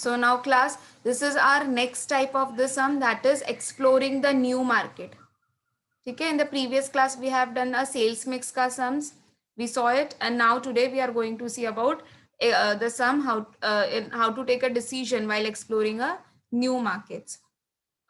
So now class, this is our next type of the sum, that is exploring the new market. Okay, in the previous class we have done a sales mix ka sums, we saw it, and now today we are going to see about the sum how to take a decision while exploring a new markets.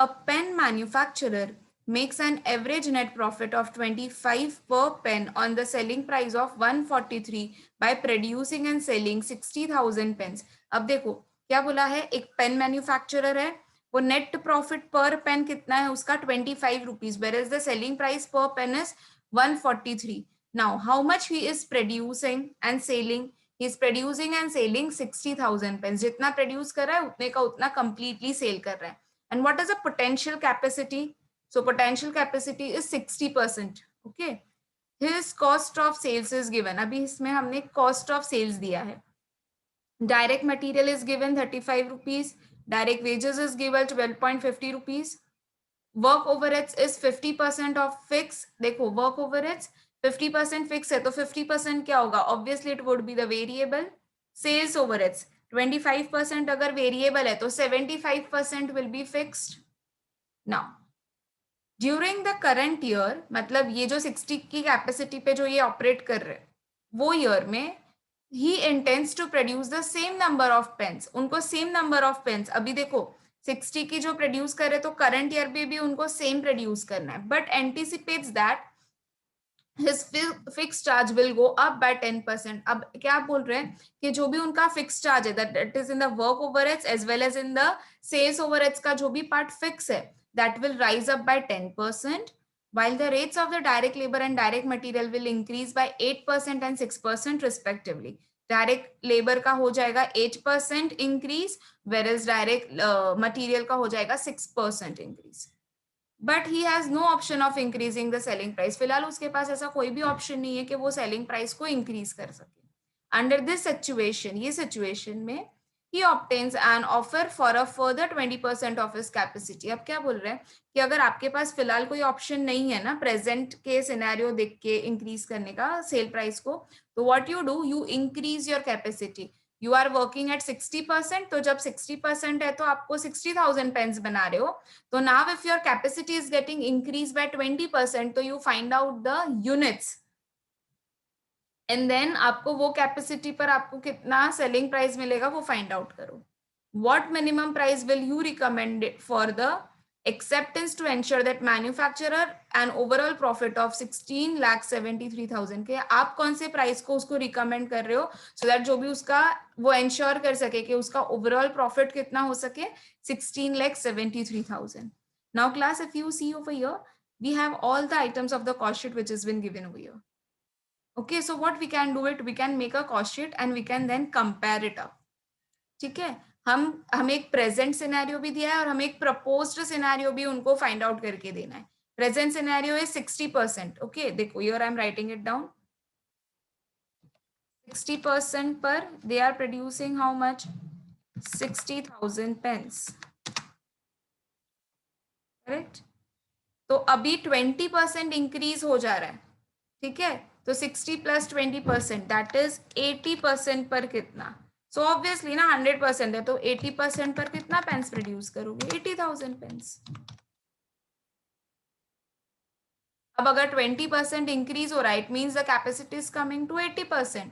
A pen manufacturer makes an average net profit of 25 per pen on the selling price of 143 by producing and selling 60,000 pens. अब देखो क्या बोला है, एक pen manufacturer है, वो net profit पर pen कितना है उसका 25 rupees, where is the selling price per pen is 143. Now how much he is producing and selling, he is producing and selling 60,000 pen. जितना प्रोड्यूस कर रहा है उतने का उतना कंप्लीटली सेल कर रहा है. And what is the potential capacity? So potential capacity is 60%. Okay. His cost of sales is given. अभी इसमें हमने cost of sales दिया है. Direct material is given 35 rupees. Direct wages is given 12.50 rupees. Work overheads is 50% of fix. देखो work overheads 50% fix है, तो 50% क्या होगा? Obviously it would be the variable. Sales overheads 25% अगर वेरिएबल है तो 75% will be fixed. Now during the current year, मतलब ये जो 60 की कैपेसिटी पे जो ये ऑपरेट कर रहे हैं वो ईयर में ही intends to produce the same number of pens. उनको सेम नंबर ऑफ पेन्स, अभी देखो 60 की जो प्रोड्यूस कर रहे तो करंट ईयर में भी उनको सेम प्रोड्यूस करना है, but anticipates that his fixed charge will go up by 10%. अब क्या बोल रहे हैं कि जो भी उनका फिक्स चार्ज है, that is in the work overheads as well as in the sales overheads का जो भी पार्ट फिक्स है, that will rise up by 10%, while the rates of the direct labor and direct material will increase by 8% and 6% respectively. Direct labour का हो जाएगा 8% increase, whereas direct material का हो जाएगा 6% increase. But he has no option of increasing the selling price. फिलहाल उसके पास ऐसा कोई भी ऑप्शन नहीं है कि वो सेलिंग प्राइस को इंक्रीज कर सके. अंडर दिस सिचुएशन, ये सिचुएशन में he obtains an offer for a further 20% of his capacity. अब क्या बोल रहे हैं कि अगर आपके पास फिलहाल कोई ऑप्शन नहीं है ना प्रेजेंट के सिनेरियो देख के इंक्रीज करने का सेल प्राइस को, तो what you do, you increase your capacity. You are working at 60%, तो जब 60% है तो आपको 60,000 पेन्स बना रहे हो, तो now if your capacity is getting increase by 20%, तो you find out the units and then आपको वो कैपेसिटी पर आपको कितना सेलिंग प्राइस मिलेगा वो फाइंड आउट करो. What minimum price will you recommend for the acceptance to ensure that manufacturer an overall profit of 16,73,000 के आप कौन से प्राइस को उसको रिकमेंड कर रहे हो so that जो भी उसका वो इंश्योर कर सके कि उसका ओवरऑल प्रॉफिट कितना हो सके 16,73,000. Now class, if you see over here, we have all the items of the cost sheet which has been given over here. Okay, so what we can do it, we can make a cost sheet and we can then compare it up. ठीक है, हमें एक present scenario भी दिया है और हमें एक प्रपोज्ड सिनेरियो भी उनको फाइंड आउट करके देना है. Present scenario is 60%. ओके, देखो here I am writing it down. 60% पर they are producing how much, 60,000 pens. Correct. तो अभी 20% इंक्रीज हो जा रहा है. ठीक है, तो 60 प्लस 20% दैट इज 80% पर कितना. सो ऑब्वियसली ना 100% है तो 80% पर कितना पेन्स प्रोड्यूस करोगे, 80,000 पेन्स. अब अगर 20% इंक्रीज हो रहा है, it means the capacity is coming to 80%.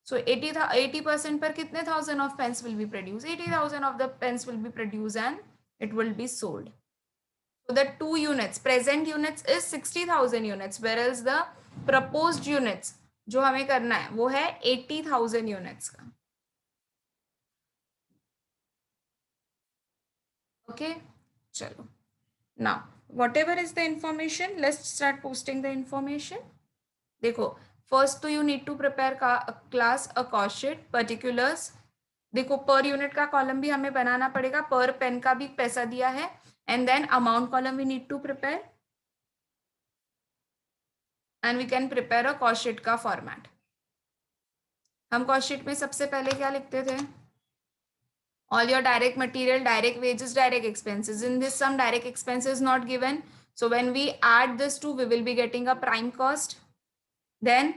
So 80% पर कितने thousand of pens will be produce, 80,000 of the pens will be produce and it will be sold. So the two units, present units is 60,000 units, whereas the proposed units जो हमें करना है वो है 80,000 units का. Okay, चलो. Now whatever is the information, let's start posting the information. देखो, first तो you need to prepare class a cost sheet, particulars. देखो per unit का कॉलम भी हमें बनाना पड़ेगा, per पेन का भी पैसा दिया है, and then amount column we need to prepare, and we can prepare a cost sheet का format. हम cost sheet में सबसे पहले क्या लिखते थे, all your direct material, direct wages, direct expenses. In this some direct expenses not given, so when we add this two we will be getting a prime cost. Then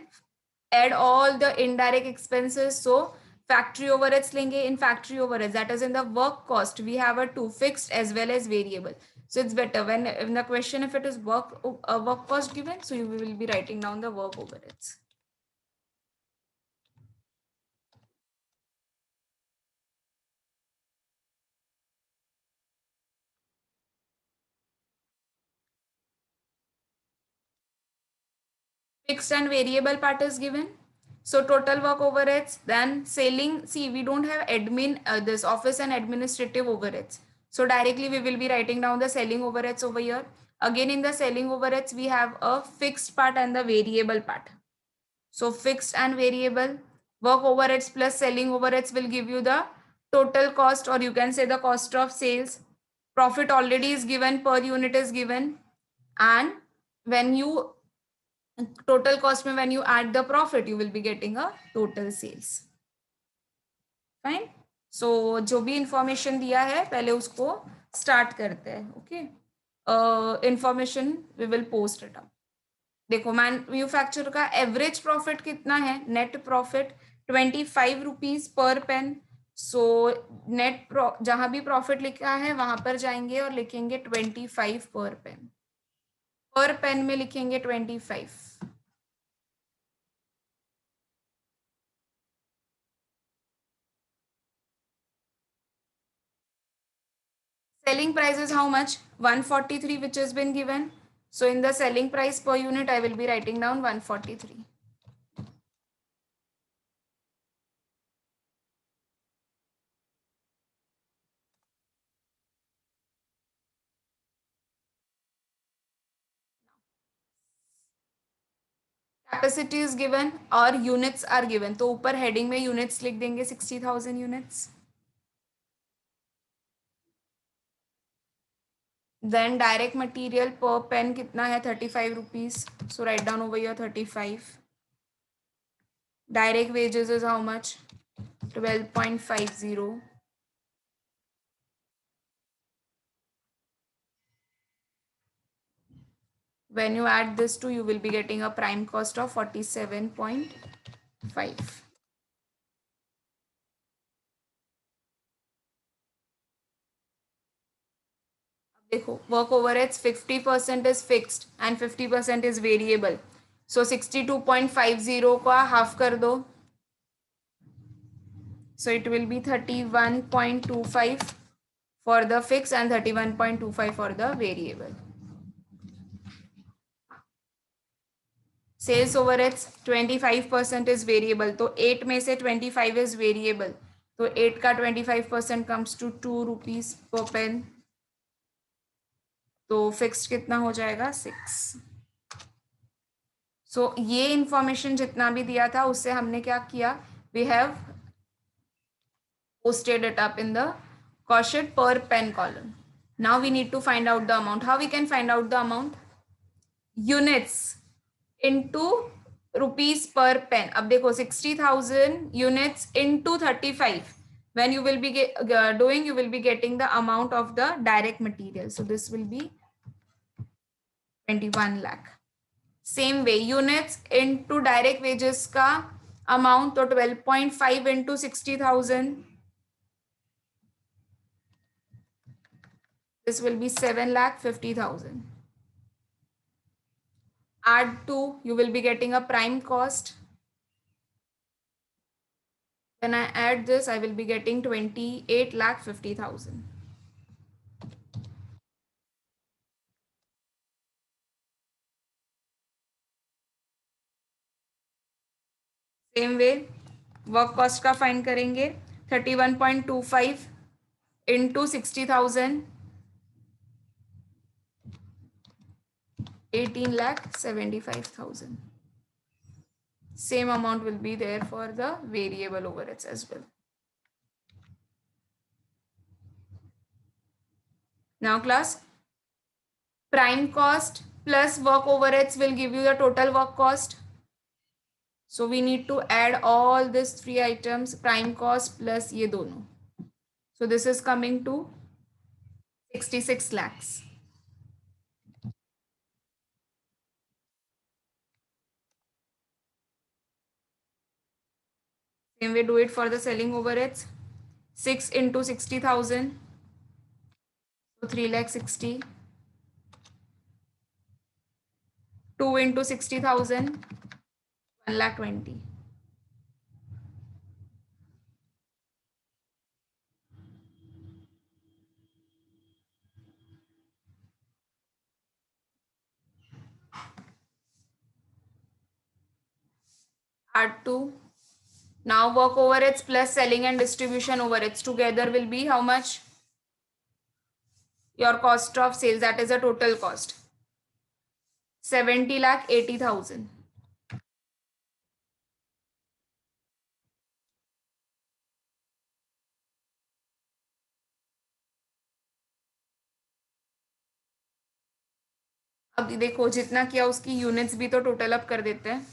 add all the indirect expenses, so factory overheads लेंगे. इन factory overheads, that is in the work cost, we have a two, fixed as well as variable. So it's better when in the question if it is work cost given, so you will be writing down the work overheads. Fixed and variable part is given. So total work overheads, then selling. See, we don't have admin, this office and administrative overheads. So directly we will be writing down the selling overheads over here. Again, in the selling overheads, we have a fixed part and the variable part. So fixed and variable work overheads plus selling overheads will give you the total cost, or you can say the cost of sales. Profit already is given, per unit is given. And when you total cost में when you add the profit, you will be getting a total sales. Fine. So जो भी information दिया है पहले उसको start करते हैं. Okay. Information we will post it up. देखो मैन्युफैक्चर का एवरेज प्रॉफिट कितना है, नेट प्रॉफिट 25 रुपीज पर पेन. सो नेट जहां भी प्रॉफिट लिखा है वहां पर जाएंगे और लिखेंगे 25 पर पेन. पर पेन में लिखेंगे 25. Selling price is how much? 143, which has been given. So in the selling price per unit, I will be writing down 143. Capacity is given और units are given. तो ऊपर heading में units लिख देंगे 60,000 units. Then direct material per pen कितना है, 35 rupees. So write down over here 35. Direct wages is how much? 12.50. When you add this to, you will be getting a prime cost of 47.5. देखो work overheads 50% is fixed and 50% is variable. So 62.50 का half कर दो. So it will be 31.25 for the fixed and 31.25 for the variable. Sales overheads 25% is variable. तो 8 में से 25 is variable. तो 8 का 25% comes to 2 rupees पर पेन. तो फिक्स्ड कितना हो जाएगा, 6. सो ये इंफॉर्मेशन जितना भी दिया था उससे हमने क्या किया, we have posted it up in the cost sheet per pen column. Now we need to find out the amount. How we can find out the amount? Units into rupees per pen. अब देखो 60,000 units into 35. When you will be doing, you will be getting the amount of the direct material. So this will be 21 lakh. Same way, units into direct wages का amount तो 12.5 into 60,000. This will be 7,50,000. Add 2, you will be getting a prime cost. When I add this, I will be getting 28,50,000. Same way, work cost का find करेंगे. 31.25 into 60,000. 18,75,000. Same amount will be there for the variable overheads as well. Now class, prime cost plus work overheads will give you the total work cost. So we need to add all these 3 items, prime cost plus ये दोनों. So this is coming to 66 lakhs. Same way do it for the selling overheads. 6 into 60,000. So 3 lakh 60. 2 into 60,000. 1 lakh 20. Add 2. Now work overheads plus selling and distribution overheads together will be how much? Your cost of sales, that is a total cost. 70 lakh 80,000. अब देखो जितना किया उसकी units भी तो total up कर देते हैं.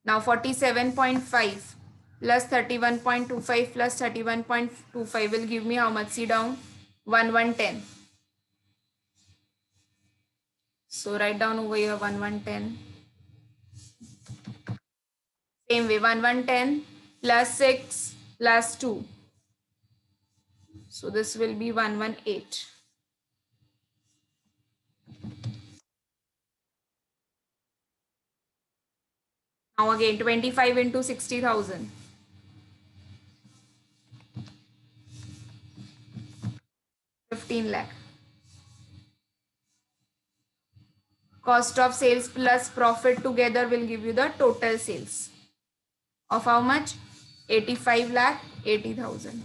Now 47.5 plus 31.25 plus 31.25 will give me how much? See down. 1110. So write down over here 1110. Same way 1110 plus 6 plus 2. So this will be 118. Now again 25 into 60,000. 15 lakh. Cost of sales plus profit together will give you the total sales of how much? 85 lakh 80,000.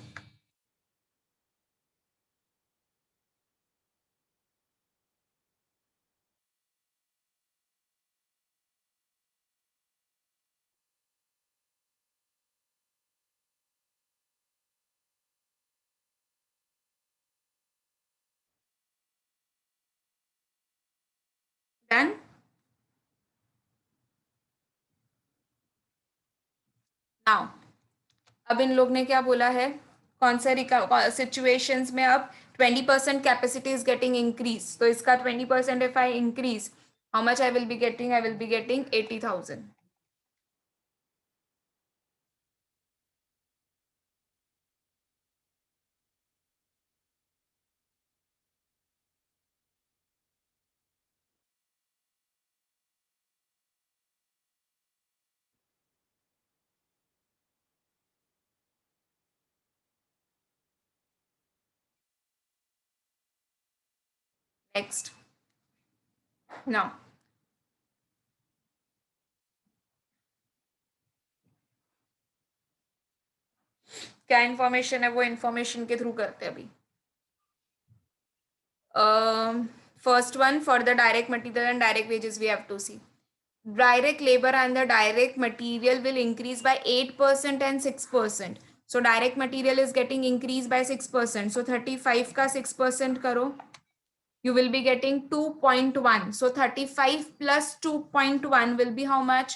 Done? Now अब इन लोग ने क्या बोला है, कौन से situations में अब 20% कैपेसिटी इज गेटिंग इंक्रीज, तो इसका 20% if I increase how much I will be getting? I will be getting 80,000. Next now क्या इंफॉर्मेशन है वो इंफॉर्मेशन के थ्रू करते हैं अभी. First one, for the direct material and direct wages we have to see. Direct labor and the direct material will increase by 8% and 6%. So direct material is getting increased by 6%. So 35 का 6% करो. You will be getting 2.1. So 35 plus 2.1 will be how much?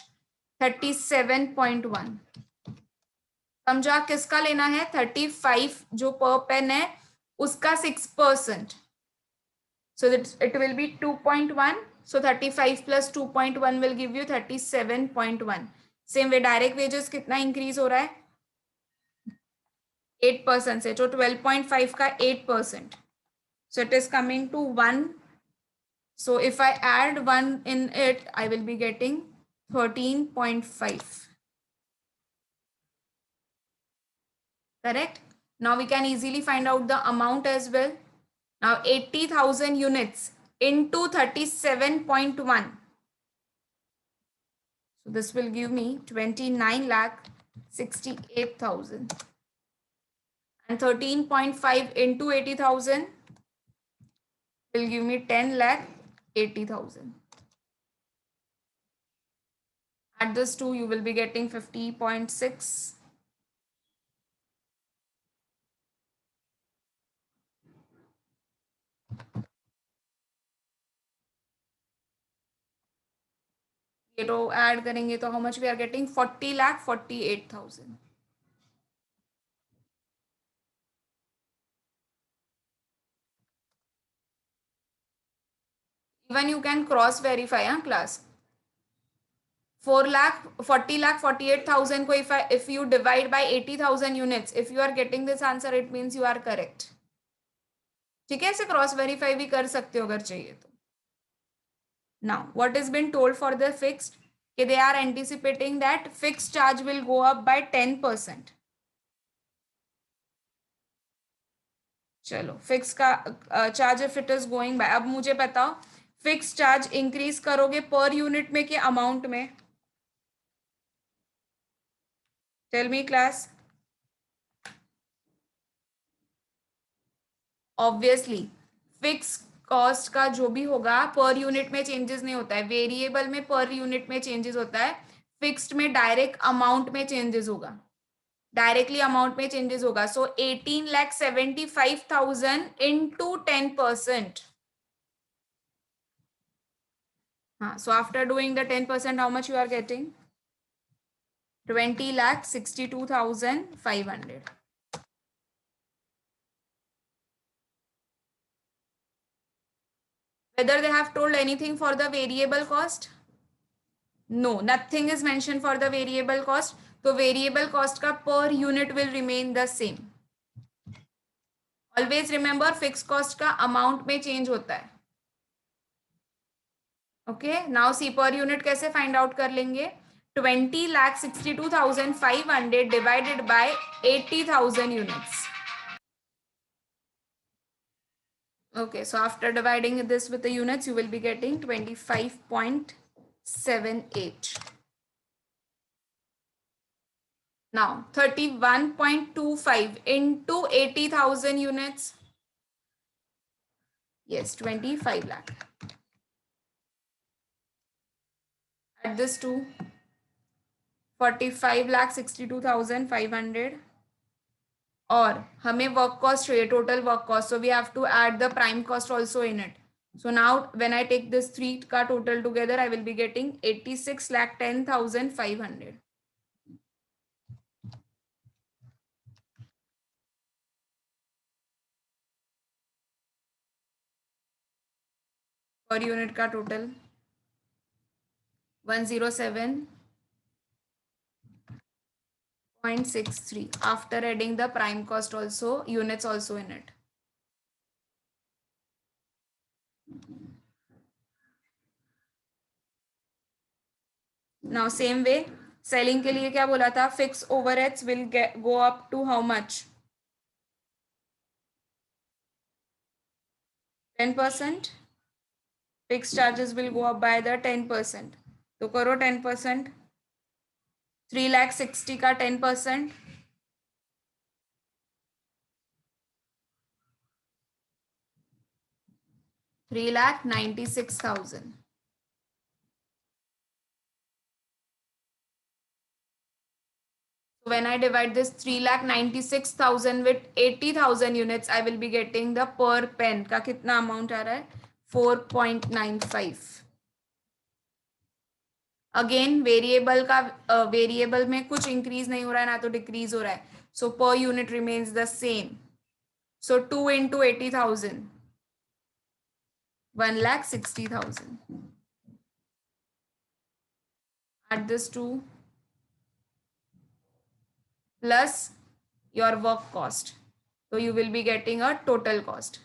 37.1. समझा किसका लेना है? 35 जो per pen है उसका 6%. So that it will be 2.1. So 35 plus 2.1 will give you 37.1. Same way direct wages कितना increase हो रहा है? 8% से, जो 12.5 का 8%. So it is coming to 1. So if I add 1 in it, I will be getting 13.5. Correct? Now we can easily find out the amount as well. Now 80,000 units into 37.1. So this will give me 29 lakh 68,000. And 13.5 into 80,000 will give me 10 lakh 80,000. Add this two, you will be getting 50.6. ये तो add करेंगे तो how much we are getting? 40 lakh 48,000. Even you can cross verify, class. 4 lakh 40 lakh 48,000 को if you divide by 80,000 units, if you are getting this answer, it means you are correct. ठीक है, ऐसे cross verify भी कर सकते हो अगर चाहिए तो. Now what has been told for the fixed, कि they are anticipating that fixed charge will go up by 10%. चलो फिक्स का charge if it is going by, अब मुझे बताओ फिक्स चार्ज इंक्रीज करोगे पर यूनिट में कि अमाउंट में? Tell me class. Obviously fix cost का जो भी होगा पर यूनिट में चेंजेस नहीं होता है, वेरिएबल में पर यूनिट में चेंजेस होता है, फिक्स्ड में डायरेक्ट अमाउंट में चेंजेस होगा, डायरेक्टली अमाउंट में चेंजेस होगा. सो 18,75,000 इंटू 10%. हाँ, so after doing the 10%, how much you are getting? 20,62,500. Whether they have told anything for the variable cost? No, nothing is mentioned for the variable cost. So variable cost का per unit will remain the same. Always remember fixed cost का amount में change होता है. Okay, now see per unit कैसे find out कर लेंगे? 20,62,500 divided by 80,000 units. Okay, so after dividing this with the units, you will be getting 25.78. Now 31.25 into 80,000 units. Yes, 25 lakh. Add this to 45 lakh 62,500. और हमें work cost चाहिए, total work cost, so we have to add the prime cost also in it. So now when I take this three का total together, I will be getting 86,10,500. Per unit का total 107.63 after adding the prime cost also, units also in it. Now same way selling के लिए क्या बोला था? Fixed overheads will go up to how much? 10%. Fixed charges will go up by the 10%. तो करो 10%. 3,60,000 का 10%. 3,96,000. When I divide this 3,96,000 with 80,000 units, I will be getting the per pen का कितना amount आ रहा है? 4.95. अगेन वेरिएबल का variable में कुछ इंक्रीज नहीं हो रहा है ना तो डिक्रीज हो रहा है, so per unit remains the same. So 2 into 80,000, 1,60,000. Add this to plus your work cost, so you will be getting a total cost.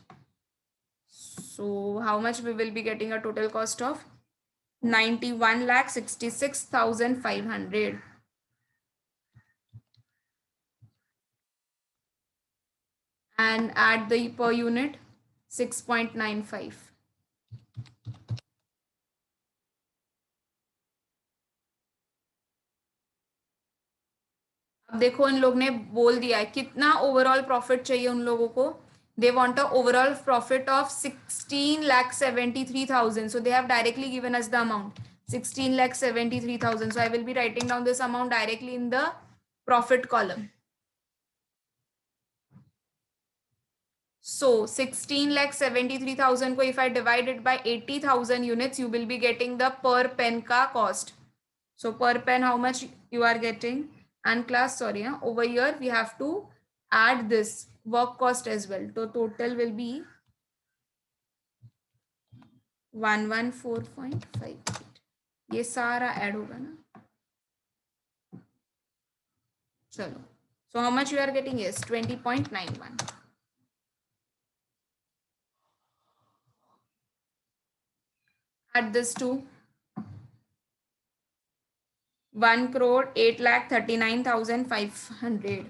So how much we will be getting a total cost of? 91,66,500. And add the per unit 6.95. अब देखो इन लोग ने बोल दिया है कितना overall profit चाहिए उन लोगों को. They want a overall profit of 16,73,000. So they have directly given us the amount 16,73,000. So I will be writing down this amount directly in the profit column. So 16,73,000 को if I divide it by 80,000 units, you will be getting the per pen का cost. So per pen how much you are getting? And class, sorry, over here we have to add this work cost as well. So total will be 114.58. ये सारा add होगा ना. Chalo. So how much you are getting is 20.91. Add this to 1 crore 8,39,500.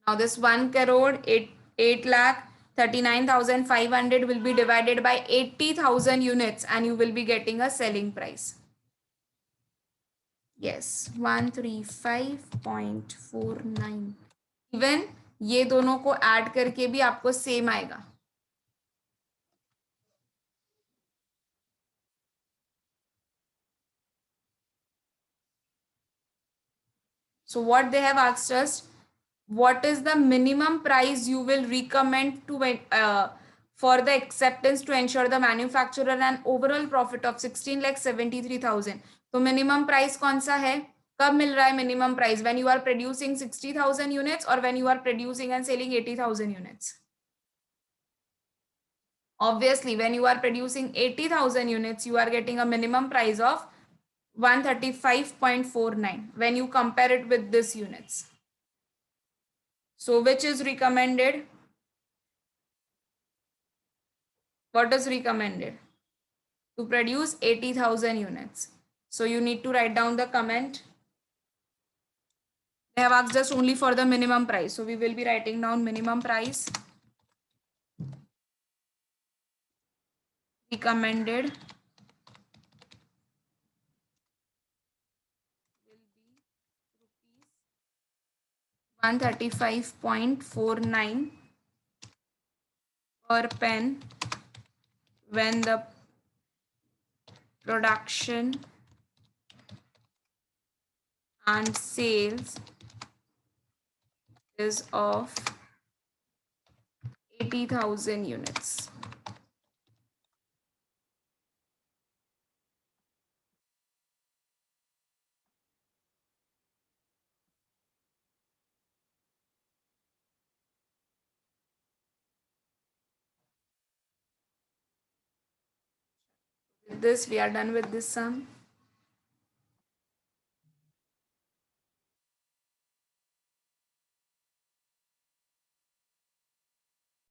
Now this 1 crore 8 lakh 39,500 will be divided by 80,000 units and you will be getting a selling price. Yes, 135.49. Even ये दोनों को add करके भी आपको same आएगा. So what they have asked us, what is the minimum price you will recommend to for the acceptance to ensure the manufacturer an overall profit of 16,73,000. तो minimum price कौन सा है, कब मिल रहा है minimum price, when you are producing 60,000 units or when you are producing and selling 80,000 units. Obviously when you are producing 80,000 units you are getting a minimum price of 135.49 when you compare it with this units. So which is recommended? What is recommended? To produce 80,000 units. So you need to write down the comment. They have asked us only for the minimum price. So we will be writing down minimum price recommended will be rupees 135.49 per pen when the production and sales is of 80,000 units. With this, we are done with this sum.